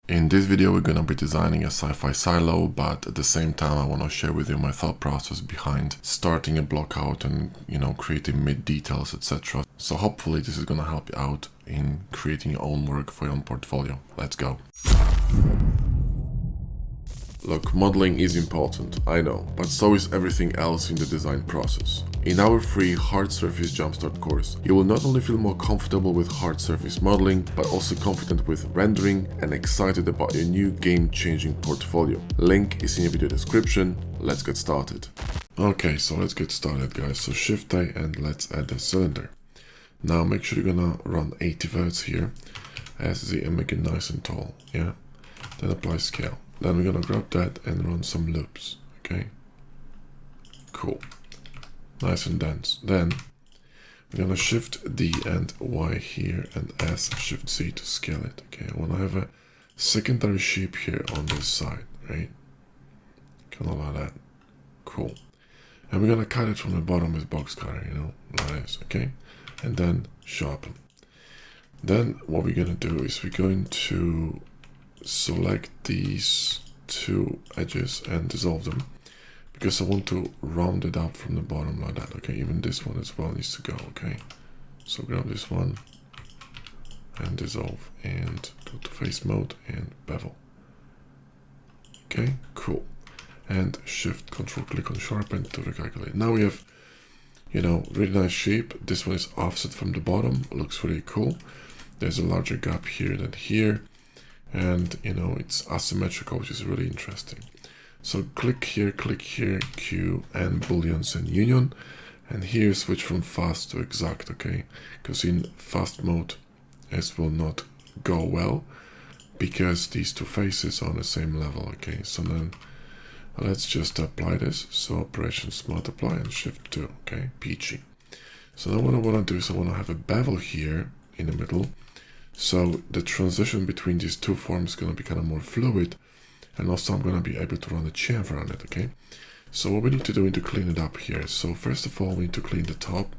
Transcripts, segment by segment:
In this video, we're going to be designing a sci-fi silo, but at the same time, I want to share with you my thought process behind starting a block out and, creating mid details, etc. So hopefully this is going to help you out in creating your own work for your own portfolio. Let's go. Look, modeling is important, I know, but so is everything else in the design process. In our free Hard Surface Jumpstart course, you will not only feel more comfortable with hard surface modeling, but also confident with rendering and excited about your new game-changing portfolio. Link is in your video description. Let's get started. Okay, so let's get started, guys. So Shift-A and let's add the cylinder. Now make sure you're gonna run 80 verts here, SZ, and make it nice and tall, yeah? Then apply scale. Then we're gonna grab that and run some loops, okay? Cool. Nice and dense. Then we're gonna Shift D and Y here and S Shift Z to scale it, okay? I wanna have a secondary shape here on this side, right? Kind of like that. Cool. And we're gonna cut it from the bottom with box cutter, like this, okay? And then sharpen. Then what we're gonna do is we're going to select these two edges and dissolve them because I want to round it up from the bottom like that, okay? Even this one as well needs to go, okay? So grab this one and dissolve and go to face mode and bevel. Okay, cool. And Shift Control click on sharpen to recalculate. Now we have, really nice shape. This one is offset from the bottom, looks really cool. There's a larger gap here than here. And it's asymmetrical, which is really interesting. So click here, Q and booleans and union, and here switch from fast to exact, okay? Because in fast mode it will not go well because these two faces are on the same level, okay? So then let's just apply this. So operations multiply and Shift 2, okay? Peachy. So now what I want to do is I want to have a bevel here in the middle. So the transition between these two forms is going to be kind of more fluid, and also I'm going to be able to run a chamfer on it, okay? So what we need to do is to clean it up here. So first of all, we need to clean the top.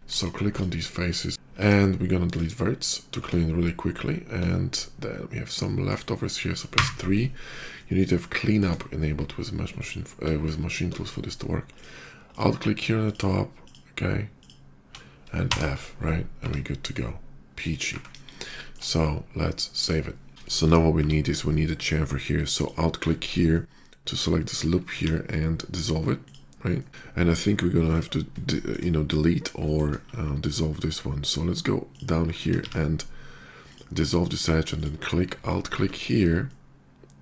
So click on these faces, and we're going to delete verts to clean really quickly. And then we have some leftovers here, so press 3. You need to have cleanup enabled with machine tools for this to work. Alt click here on the top, okay? And F, right? And we're good to go. Peachy. So let's save it. So now what we need is we need a chamfer here. So Alt click here to select this loop here and dissolve it, right? And I think we're gonna have to, delete or dissolve this one. So let's go down here and dissolve this edge, and then Alt click here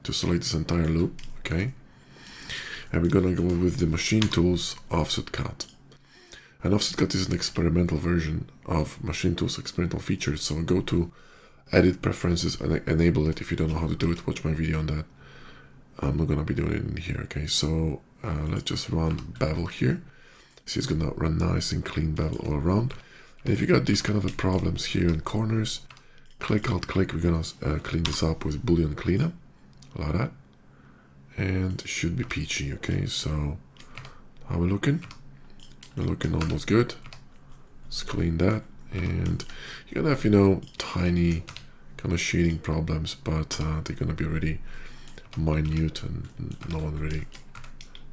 to select this entire loop, okay? And we're gonna go with the machine tools offset cut. And offset cut is an experimental version of machine tools experimental features. So go to edit preferences and enable it. If you don't know how to do it, watch my video on that. I'm not gonna be doing it in here, okay? So let's just run bevel here. See, it's gonna run nice and clean bevel all around. And if you got these kind of problems here in corners, Alt click, we're gonna clean this up with boolean cleanup, like that. And should be peachy, okay? So how we looking? We're looking almost good. Let's clean that. And you're gonna have, tiny kind of shading problems, but they're gonna be really minute and no one really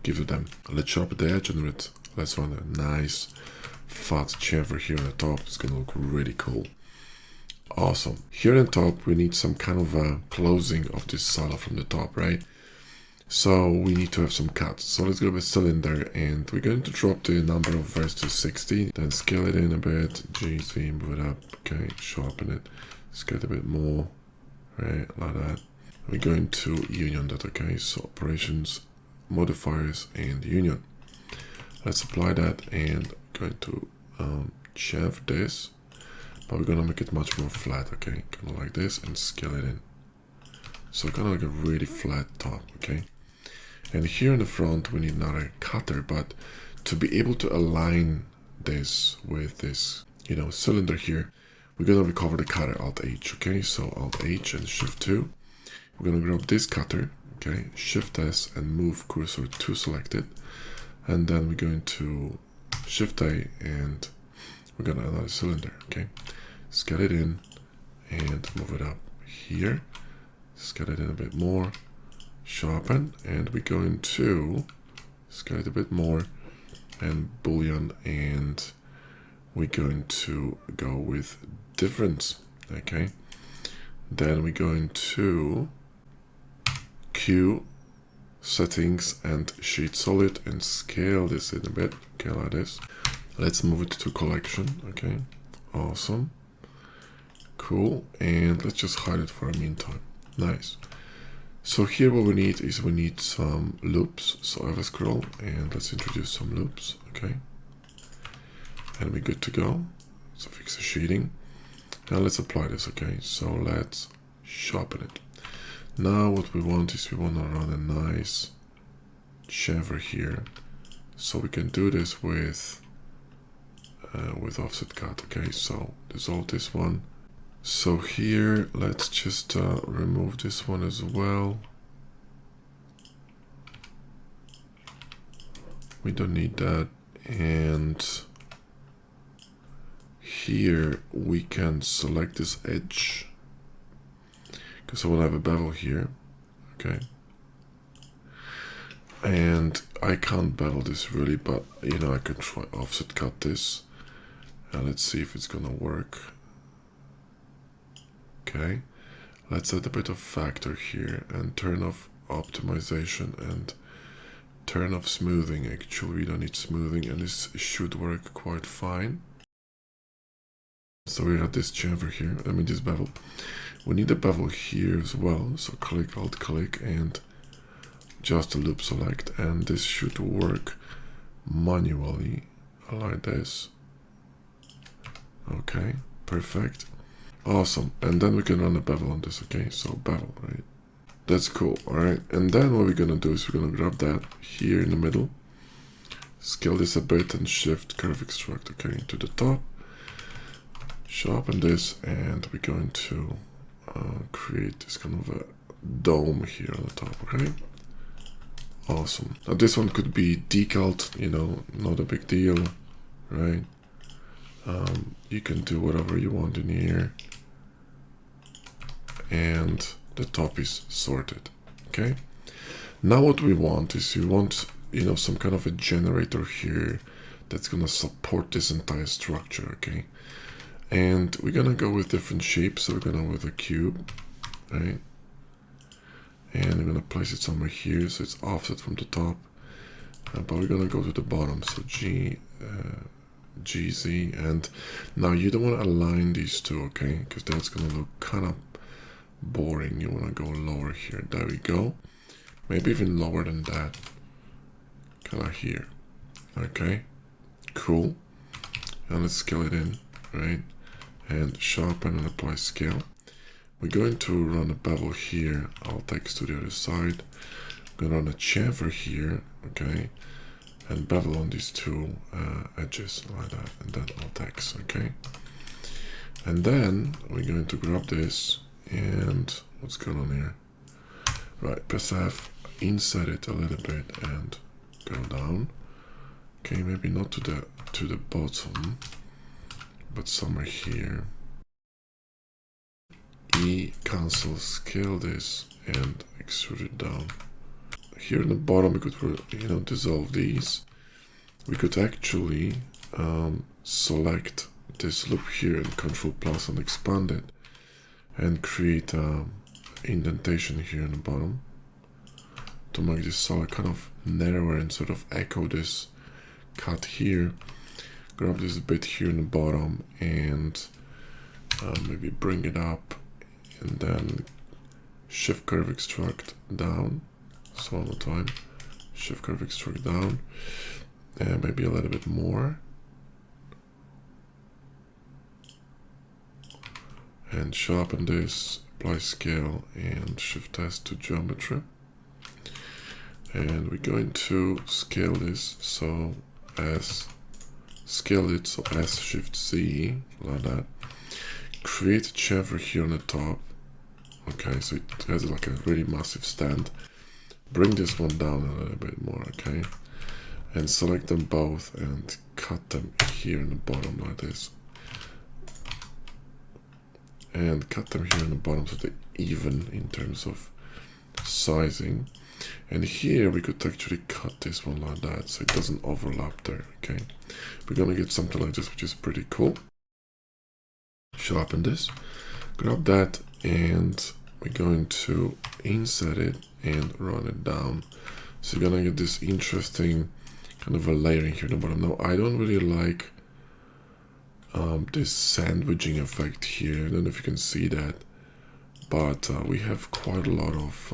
gives a damn. Let's sharpen the edge and let's run a nice fat chamfer here on the top. It's gonna look really cool. Awesome. Here on top, we need some kind of a closing of this silo from the top, right? So we need to have some cuts. So let's grab a cylinder and we're going to drop the number of verts to 60, then scale it in a bit, GZ, move it up, okay, sharpen it, scale it a bit more, right, like that. We're going to union that, okay, so operations, modifiers, and union. Let's apply that and going to chamfer this, but we're gonna make it much more flat, okay, kind of like this, and scale it in. So kind of like a really flat top, okay? And here in the front, we need another cutter, but to be able to align this with this, cylinder here, we're gonna recover the cutter, Alt H, okay? So Alt H and Shift 2. We're gonna grab this cutter, okay? Shift S and move cursor to selected. And then we're going to Shift A and we're gonna add another cylinder, okay? Scale it in and move it up here. scale it in a bit more, sharpen, and we're going to scale it a bit more, and boolean, and we're going to go with difference. Okay, then we're going to Q, settings, and sheet solid, and scale this in a bit. Okay, like this. Let's move it to collection. Okay, awesome, cool, and let's just hide it for a meantime. Nice. So here what we need is we need some loops. So I have a scroll, and let's introduce some loops. Okay, and we're good to go. So fix the shading. Now let's apply this. Okay, so let's sharpen it. Now what we want is we want to run a nice chamfer here, so we can do this with offset cut. Okay, so dissolve this one. So here let's just remove this one as well. We don't need that. And here we can select this edge, because I want to have a bevel here. Okay, and I can't bevel this really, but you know, I can try offset cut this, and let's see if it's gonna work. Okay, let's add a bit of factor here and turn off optimization and turn off smoothing. Actually, we don't need smoothing, and this should work quite fine. So we have this chamfer here, this bevel. We need a bevel here as well, so click, alt click, and just a loop select, and this should work manually like this. Okay, perfect, awesome. And then we can run a bevel on this. Okay, so bevel, right? That's cool. All right, and then what we're gonna do is we're gonna grab that here in the middle, scale this a bit, and shift curve extract, okay, to the top, sharpen this, and we're going to create this kind of a dome here on the top. Okay, awesome. Now this one could be decaled, you know, not a big deal, right? You can do whatever you want in here, and the top is sorted. Okay, now what we want is we want, you know, some kind of a generator here that's gonna support this entire structure. Okay, and we're gonna go with different shapes. So we're gonna go with a cube, right? And we're gonna place it somewhere here so it's offset from the top, but we're gonna go to the bottom. So GZ, and now you don't want to align these two, okay, because that's gonna look kind of boring. You want to go lower here. There we go. Maybe even lower than that, kind of here. Okay, cool. And let's scale it in, right? And sharpen and apply scale. We're going to run a bevel here. I'll text to the other side. I'm gonna run a chamfer here, okay, and bevel on these two edges like that, and then I'll text, okay. And then we're going to grab this, and what's going on here? Right, press F, insert it a little bit, and go down. Okay, maybe not to the bottom, but somewhere here. E, cancel, scale this, and extrude it down. Here in the bottom, we could, you know, dissolve these. We could actually select this loop here and Control plus and expand it, and create indentation here in the bottom to make this solid kind of narrower and sort of echo this cut here. Grab this bit here in the bottom and maybe bring it up, and then shift curve extract down. So one more time, shift curve extract down, and maybe a little bit more, and sharpen this, apply scale, and shift S to geometry. And we're going to scale this, so scale it, so S shift Z, like that. Create a chamfer here on the top. Okay, so it has like a really massive stand. Bring this one down a little bit more, okay? And select them both and cut them here in the bottom like this. and cut them here on the bottom so they're even in terms of sizing. And here we could actually cut this one like that so it doesn't overlap there. Okay, we're gonna get something like this, which is pretty cool. Sharpen this, grab that, and we're going to insert it and run it down. So you're gonna get this interesting kind of a layering here at the bottom. Now I don't really like this sandwiching effect here. I don't know if you can see that, but we have quite a lot of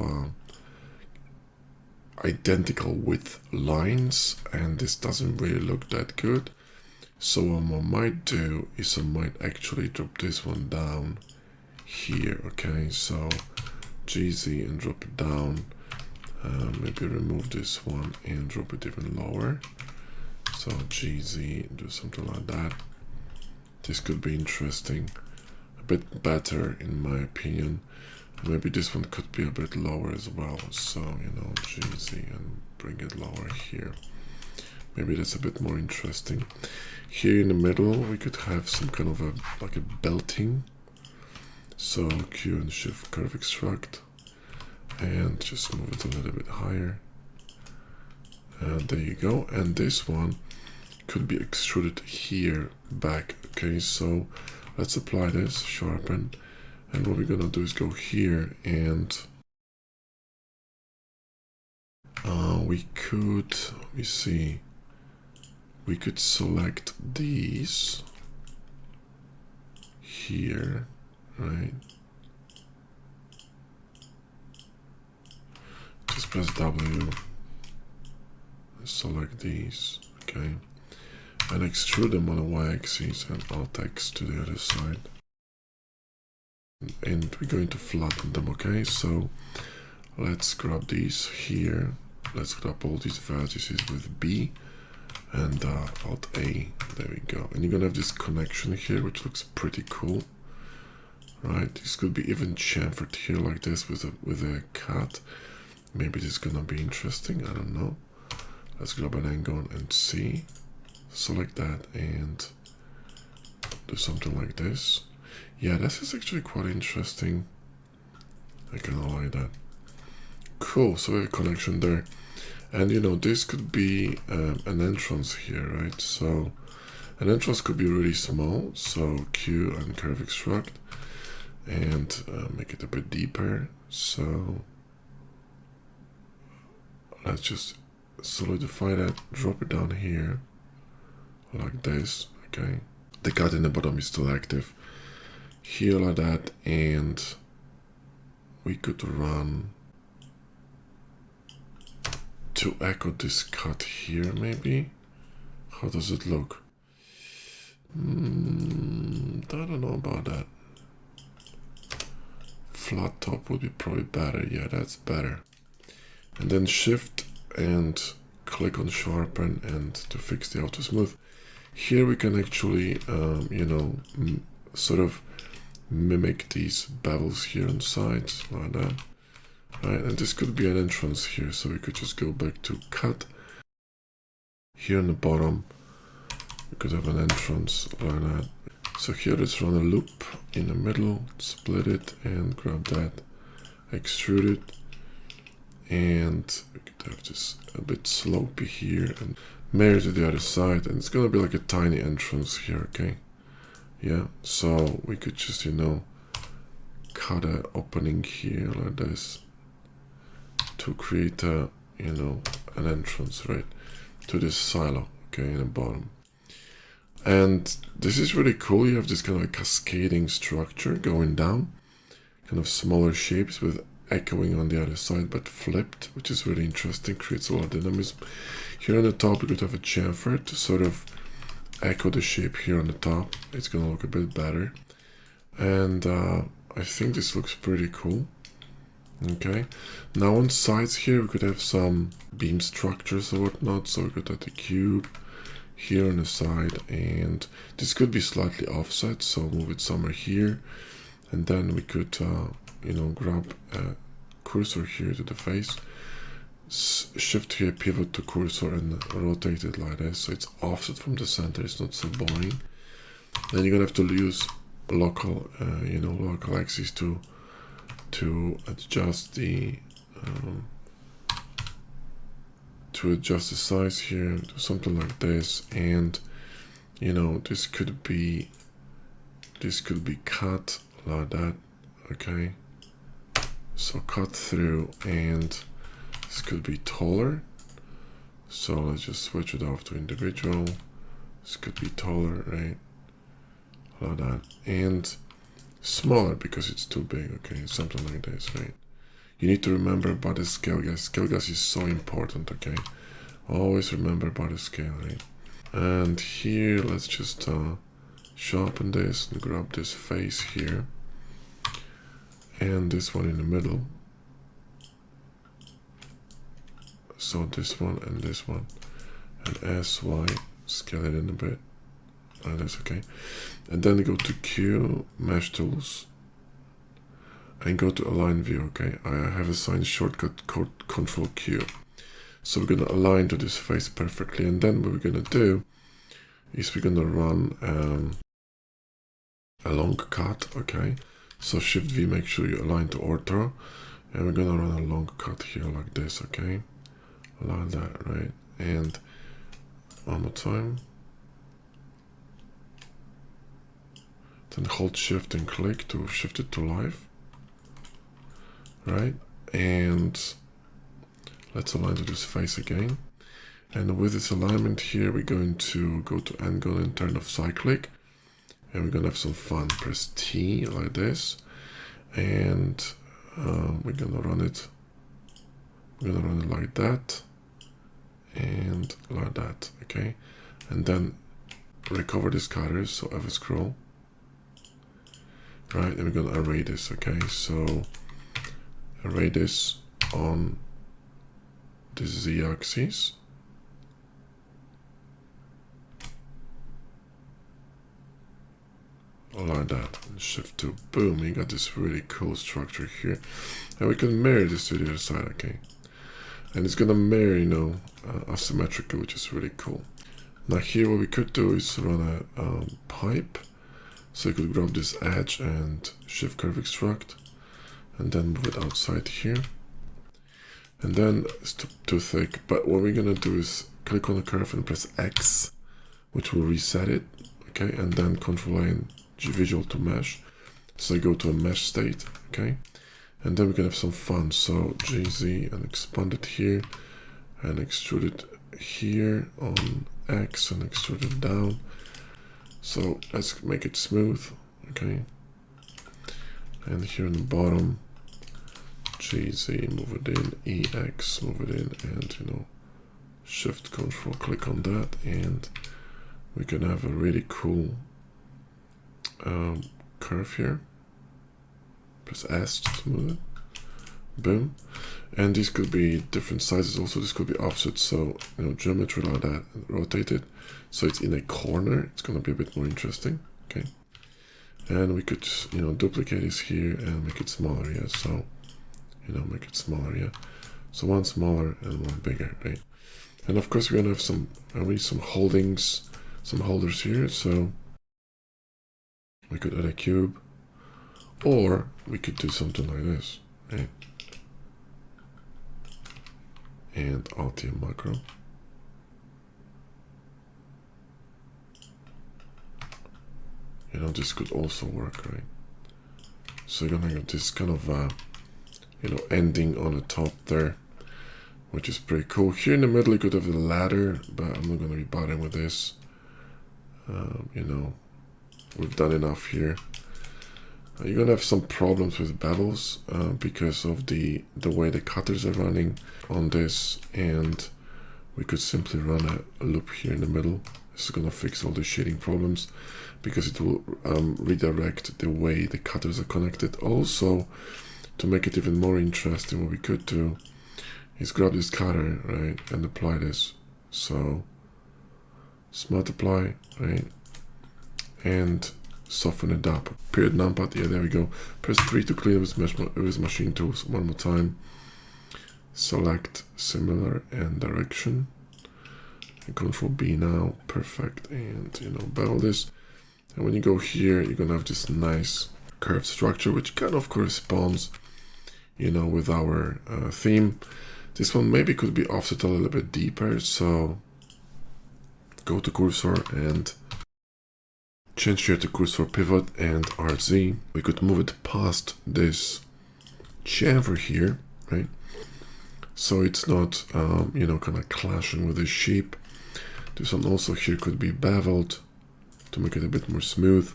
identical width lines, and this doesn't really look that good. So what I might do is I might actually drop this one down here. Okay, so GZ and drop it down. Maybe remove this one and drop it even lower. So GZ, do something like that. This could be interesting, a bit better in my opinion. Maybe this one could be a bit lower as well. So, you know, GZ and bring it lower here. Maybe that's a bit more interesting. Here in the middle, we could have some kind of like a belting. So Q and Shift Curve Extract, and just move it a little bit higher. And there you go. And this one could be extruded here back. Okay, so let's apply this, sharpen. And what we're gonna do is go here and we could, let me see, we could select these here, right? Just press W, select these, okay? And extrude them on the y-axis and Alt-X to the other side. And we're going to flatten them, okay? So let's grab these here. Let's grab all these vertices with B and Alt A. There we go. And you're gonna have this connection here, which looks pretty cool, right? This could be even chamfered here like this with a cut. Maybe this is gonna be interesting. I don't know. Let's grab an angle and see. Select that and do something like this. Yeah, this is actually quite interesting. I kind of like that. Cool, so we have a connection there. And you know, this could be an entrance here, right? So an entrance could be really small. So Q and Curve Extract and make it a bit deeper. So let's just solidify that, drop it down here like this, okay? The cut in the bottom is still active. Here like that, and we could run to echo this cut here maybe. How does it look? I don't know about that. Flat top would be probably better. Yeah, that's better. And then shift and click on sharpen and to fix the auto smooth. Here we can actually, you know, sort of mimic these bevels here on sides like that, right? And this could be an entrance here, so we could just go back to cut. Here on the bottom, we could have an entrance like that. So here let's run a loop in the middle, split it and grab that, extrude it, and we could have this a bit slopey here and mirror to the other side, and it's gonna be like a tiny entrance here, okay? Yeah, so we could just, you know, cut an opening here like this to create a, you know, an entrance, right, to this silo, okay, in the bottom. And this is really cool. You have this kind of a cascading structure going down, kind of smaller shapes with echoing on the other side, but flipped, which is really interesting, creates a lot of dynamism. Here on the top, we could have a chamfer to sort of echo the shape here on the top. It's gonna look a bit better. And I think this looks pretty cool. Okay, now on sides here, we could have some beam structures or whatnot. So we could have the cube here on the side, and this could be slightly offset, so move it somewhere here. And then we could, you know, grab a cursor here to the face, shift here, pivot to cursor and rotate it like this, so it's offset from the center, it's not so boring. Then you're gonna have to use local, local axis to adjust the size here, do something like this, and this could be cut like that. Okay, so cut through, and this could be taller. So let's just switch it off to individual. This could be taller, right? Like that, and smaller because it's too big. Okay, something like this, right? You need to remember about the scale, guys. Scale, guys, is so important. Okay, always remember about the scale, right? And here, let's just sharpen this and grab this face here, and this one in the middle. So this one and this one, and SY, scale it in a bit. Like this, okay? And then go to Q, Mesh Tools, and go to Align View, okay? I have assigned shortcut code Control Q. So we're gonna align to this face perfectly, and then what we're gonna do is we're gonna run a long cut, okay? So Shift V, make sure you align to ortho, and we're gonna run a long cut here like this, okay? Like that, right? And one more time. Then hold Shift and click to shift it to live, right? And let's align to this face again. And with this alignment here, we're going to go to angle and turn off cyclic, and we're gonna have some fun. Press T like this, and we're gonna run it. We're gonna run it like that, and like that, okay? And then recover these cutters, so ever scroll. Right, and we're gonna array this, okay? So array this on this z-axis. Like that, and shift to boom, you got this really cool structure here. And we can mirror this to the other side, okay? And it's gonna mirror, asymmetrically, which is really cool. Now here what we could do is run a pipe. So you could grab this edge and shift curve extract, and then move it outside here. And then it's too thick, but what we're gonna do is click on the curve and press X, which will reset it, okay? And then Control A and G visual to mesh. So I go to a mesh state, okay? And then we can have some fun. So GZ and expand it here, and extrude it here on X and extrude it down. So let's make it smooth, okay? And here in the bottom, GZ, move it in, EX, move it in, and shift control, click on that, and we can have a really cool curve here. Press S to smooth it. Boom. And these could be different sizes also. This could be offset, so geometry like that, and rotate it so it's in a corner. It's gonna be a bit more interesting, okay? And we could duplicate this here and make it smaller, yeah. So make it smaller, yeah. So one smaller and one bigger, right? And of course we're gonna have some holdings, some holders here. So we could add a cube, or we could do something like this, right? And Altium macro. This could also work, right? So you're gonna get this kind of ending on the top there, which is pretty cool. Here in the middle you could have a ladder, but I'm not gonna be bothering with this. We've done enough here. You're gonna have some problems with bevels because of the way the cutters are running on this, and we could simply run a loop here in the middle. This is gonna fix all the shading problems because it will redirect the way the cutters are connected. Also, to make it even more interesting, what we could do is grab this cutter, right, and apply this. So smart apply, right, and soften it up. Period numpad, yeah, there we go. Press 3 to clean with machine tools. One more time. Select similar and direction. And Control B now, perfect. And bevel this. And when you go here, you're gonna have this nice curved structure, which kind of corresponds, you know, with our theme. This one maybe could be offset a little bit deeper, so go to cursor and change here to cursor pivot and RZ. We could move it past this chamfer here, right? So it's not, you know, kind of clashing with the shape. This one also here could be beveled to make it a bit more smooth.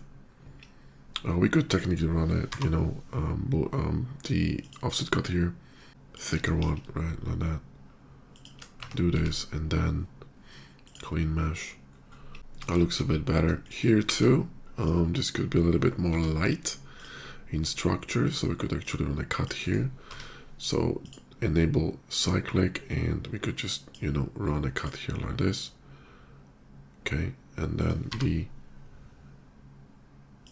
We could technically run it, you know, the offset cut here, thicker one, right, like that. Do this and then clean mesh. That looks a bit better here too. This could be a little bit more light in structure, so we could actually run a cut here. So enable cyclic, and we could just, you know, run a cut here like this. Okay, and then the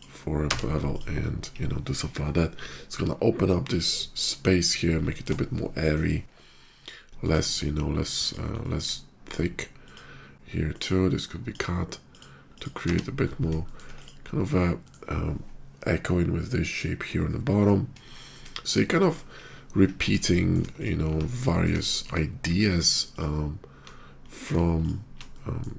for a bevel, and you know, do something like that. It's gonna open up this space here, make it a bit more airy, less, you know, less thick here too. This could be cut to create a bit more kind of a echoing with this shape here on the bottom. So you're kind of repeating, you know, various ideas from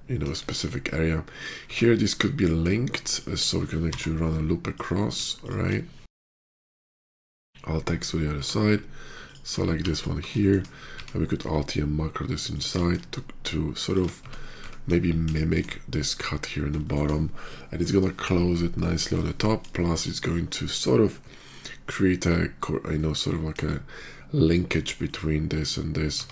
you know, a specific area. Here this could be linked, so we can actually run a loop across, right? Alt X to the other side, select this one here, and we could Alt and macro this inside to sort of maybe mimic this cut here in the bottom, and it's gonna close it nicely on the top. Plus it's going to sort of create a, you know, sort of like a linkage between this and this.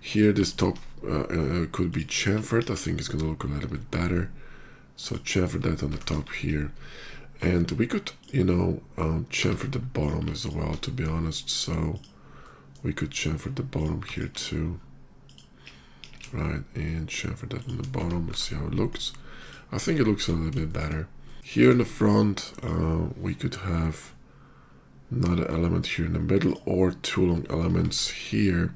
Here this top could be chamfered. I think it's gonna look a little bit better, so chamfer that on the top here, and we could, you know, chamfer the bottom as well, to be honest. So we could chamfer the bottom here too, right, and chamfer that on the bottom. Let's see how it looks. I think it looks a little bit better. Here in the front, we could have another element here in the middle, or two long elements here.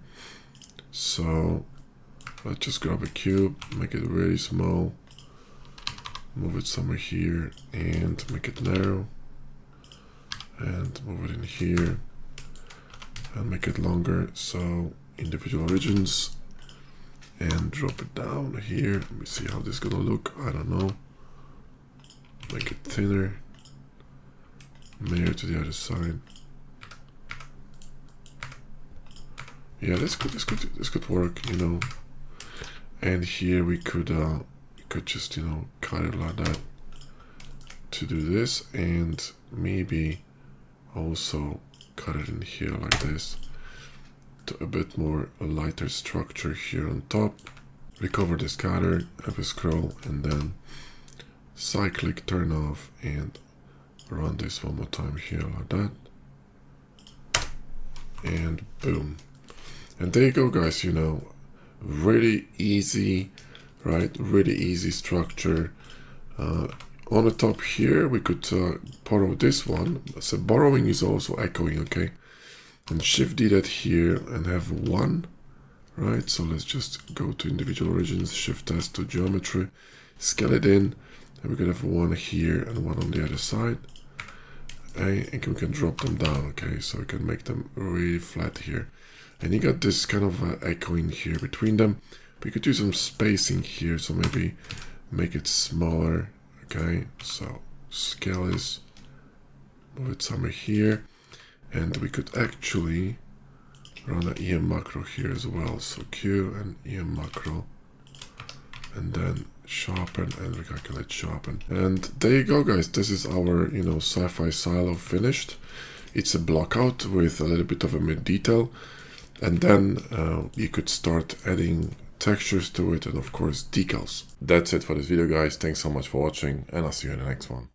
So let's just grab a cube, make it really small, move it somewhere here, and make it narrow, and move it in here, and make it longer. So individual origins, and drop it down here. Let me see how this is gonna look. I don't know. Make it thinner. Mirror to the other side. Yeah, this could work, you know. And here we could just, you know, cut it like that to do this, and maybe also cut it in here like this to a bit more lighter structure here on top. Recover the scatter, have a scroll, and then cyclic turn off, and run this one more time here like that, and boom. And there you go, guys. You know, really easy, right? Really easy structure. On the top here, we could borrow this one. So borrowing is also echoing, okay? And Shift D that here and have one, right? So let's just go to individual origins, Shift S to geometry, scale it in, and we could have one here and one on the other side. And we can drop them down, okay? So we can make them really flat here. And you got this kind of echoing here between them. We could do some spacing here, so maybe make it smaller, okay? So scale is, move it somewhere here, and we could actually run an EM macro here as well. So Q and EM macro, and then sharpen and recalculate sharpen. And there you go, guys. This is our, you know, sci-fi silo finished. It's a block out with a little bit of a mid detail. And then you could start adding textures to it, and of course decals. That's it for this video, guys. Thanks so much for watching, and I'll see you in the next one.